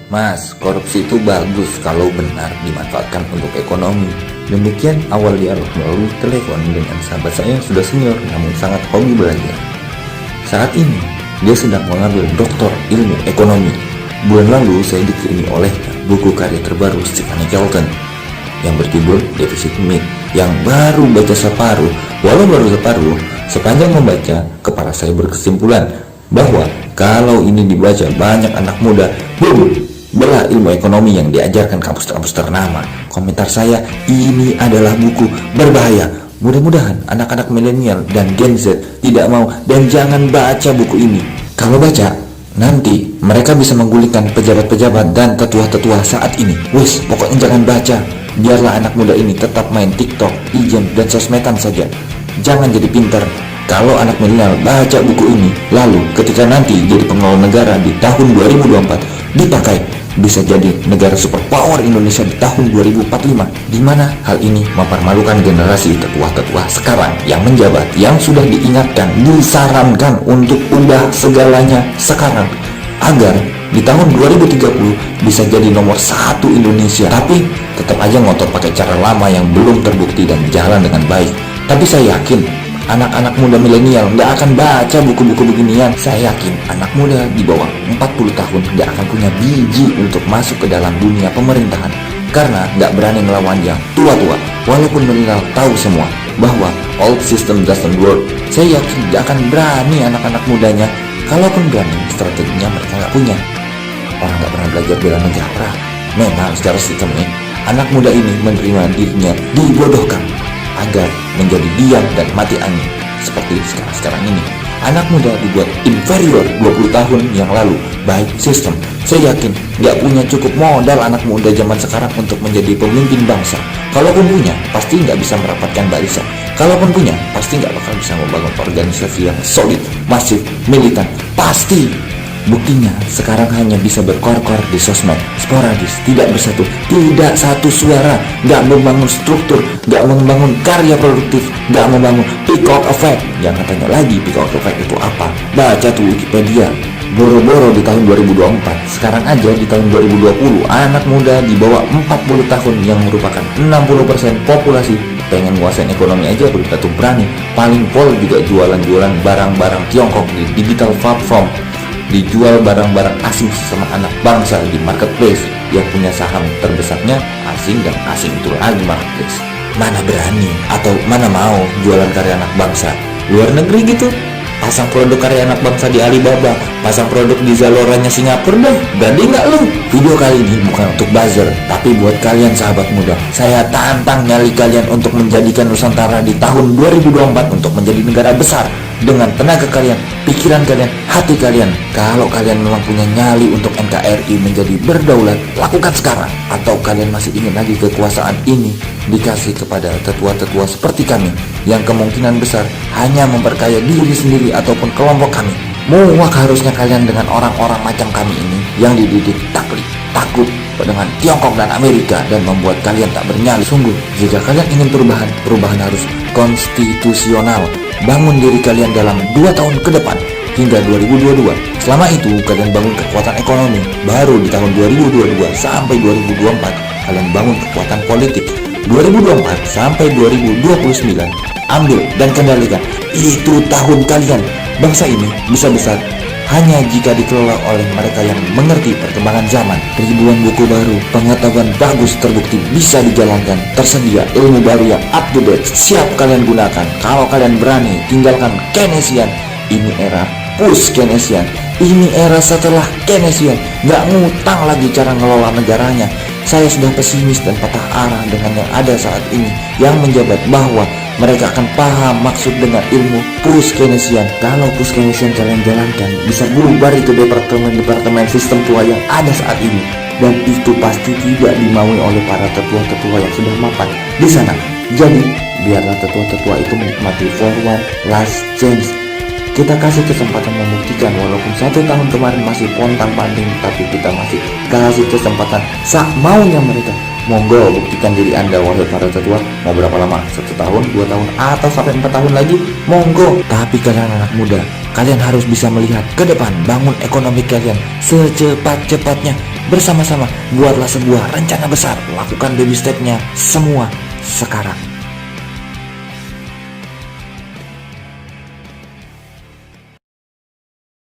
Mas, korupsi itu bagus kalau benar dimanfaatkan untuk ekonomi. Demikian awal dialog melalui telepon dengan sahabat saya yang sudah senior namun sangat hobi belajar. Saat ini, dia sedang mengambil doktor ilmu ekonomi. Bulan lalu saya dikirimi olehnya buku karya terbaru Stephanie Kelton yang berjudul Defisit Myth, yang baru baca separuh. Walau baru separuh, sepanjang membaca, kepala saya berkesimpulan bahwa kalau ini dibaca banyak anak muda, belah ilmu ekonomi yang diajarkan kampus-kampus ternama. Komentar saya, ini adalah buku berbahaya. Mudah-mudahan anak-anak milenial dan Gen Z tidak mau dan jangan baca buku ini. Kalau baca, nanti mereka bisa menggulingkan pejabat-pejabat dan tetua-tetua saat ini. Wis, pokoknya jangan baca. Biarlah anak muda ini tetap main TikTok, ijen, dan sosmedan saja. Jangan jadi pinter. Kalau anak milenial baca buku ini, lalu ketika nanti jadi pengelola negara di tahun 2024, dipakai, bisa jadi negara superpower Indonesia di tahun 2045, di mana hal ini mempermalukan generasi tetua-tetua sekarang yang menjabat, yang sudah diingatkan, disarankan untuk ubah segalanya sekarang agar di tahun 2030 bisa jadi nomor 1 Indonesia. Tapi tetap aja ngotot pakai cara lama yang belum terbukti dan jalan dengan baik. Tapi saya yakin anak-anak muda milenial nggak akan baca buku-buku beginian. Saya yakin anak muda di bawah 40 tahun nggak akan punya biji untuk masuk ke dalam dunia pemerintahan karena nggak berani melawan yang tua-tua. Walaupun milenial tahu semua bahwa old system doesn't work, saya yakin nggak akan berani anak-anak mudanya. Kalaupun berani, strateginya mereka nggak punya. Orang nggak pernah belajar bela negara. Memang secara sistemik, anak muda ini menerima dirinya dibodohkan agar menjadi diam dan mati angin seperti sekarang ini. Anak muda dibuat inferior 20 tahun yang lalu by sistem. Saya yakin gak punya cukup modal anak muda zaman sekarang untuk menjadi pemimpin bangsa. Kalaupun punya, pasti gak bisa merapatkan barisan. Kalaupun punya, pasti gak bakal bisa membangun organisasi yang solid, masif, militan. Pasti. Buktinya, sekarang hanya bisa berkor-kor di sosmed, sporadis, tidak bersatu, tidak satu suara, gak membangun struktur, gak membangun karya produktif, gak membangun peacock effect. Jangan tanya lagi peacock effect itu apa, baca tuh Wikipedia. Boro-boro di tahun 2024, sekarang aja di tahun 2020, anak muda di bawah 40 tahun yang merupakan 60% populasi pengen nguasain ekonomi aja belum tentu berani. Paling pol juga jualan-jualan barang-barang Tiongkok di digital platform, dijual barang-barang asing sama anak bangsa di marketplace yang punya saham terbesarnya asing, dan asing itu lagi marketplace. Mana berani atau mana mau jualan karya anak bangsa luar negeri gitu, pasang produk karya anak bangsa di Alibaba, pasang produk di Zaloranya Singapura deh. Berani nggak lu? Video kali ini bukan untuk buzzer, tapi buat kalian sahabat muda. Saya tantang nyali kalian untuk menjadikan Nusantara di tahun 2024 untuk menjadi negara besar dengan tenaga kalian, pikiran kalian, hati kalian. Kalau kalian memang punya nyali untuk NKRI menjadi berdaulat, lakukan sekarang. Atau kalian masih ingin lagi kekuasaan ini dikasih kepada tetua-tetua seperti kami yang kemungkinan besar hanya memperkaya diri sendiri ataupun kelompok kami. Muak harusnya kalian dengan orang-orang macam kami ini yang dididik takut dengan Tiongkok dan Amerika dan membuat kalian tak bernyali. Sungguh, jika kalian ingin perubahan harus konstitusional. Bangun diri kalian dalam 2 tahun ke depan hingga 2022. Selama itu kalian bangun kekuatan ekonomi. Baru di tahun 2022 sampai 2024 kalian bangun kekuatan politik. 2024 sampai 2029 ambil dan kendalikan. Itu tahun kalian. Bangsa ini bisa besar hanya jika dikelola oleh mereka yang mengerti perkembangan zaman. Ribuan buku baru, pengetahuan bagus terbukti bisa dijalankan, tersedia ilmu baru yang up to date, siap kalian gunakan. Kalau kalian berani tinggalkan Keynesian, ini era push Keynesian, ini era setelah Keynesian, gak ngutang lagi cara ngelola negaranya. Saya sudah pesimis dan patah arah dengan yang ada saat ini yang menjabat bahwa mereka akan paham maksud dengan ilmu push Keynesian. Kalau push Keynesian kalian jalankan, bisa berubah itu departemen sistem tua yang ada saat ini, dan itu pasti tidak dimaui oleh para tetua-tetua yang sudah mapan di sana. Jadi biarlah tetua-tetua itu menikmati forward last chance. Kita kasih kesempatan membuktikan, walaupun 1 tahun kemarin masih pontang-panting, tapi kita masih kasih kesempatan sak maunya mereka. Monggo buktikan diri Anda wahai para tetua. Mau berapa lama? 1 tahun, 2 tahun, atau sampai 4 tahun lagi? Monggo. Tapi kalian anak muda, kalian harus bisa melihat ke depan, bangun ekonomi kalian secepat-cepatnya. Bersama-sama buatlah sebuah rencana besar, lakukan baby step-nya semua sekarang.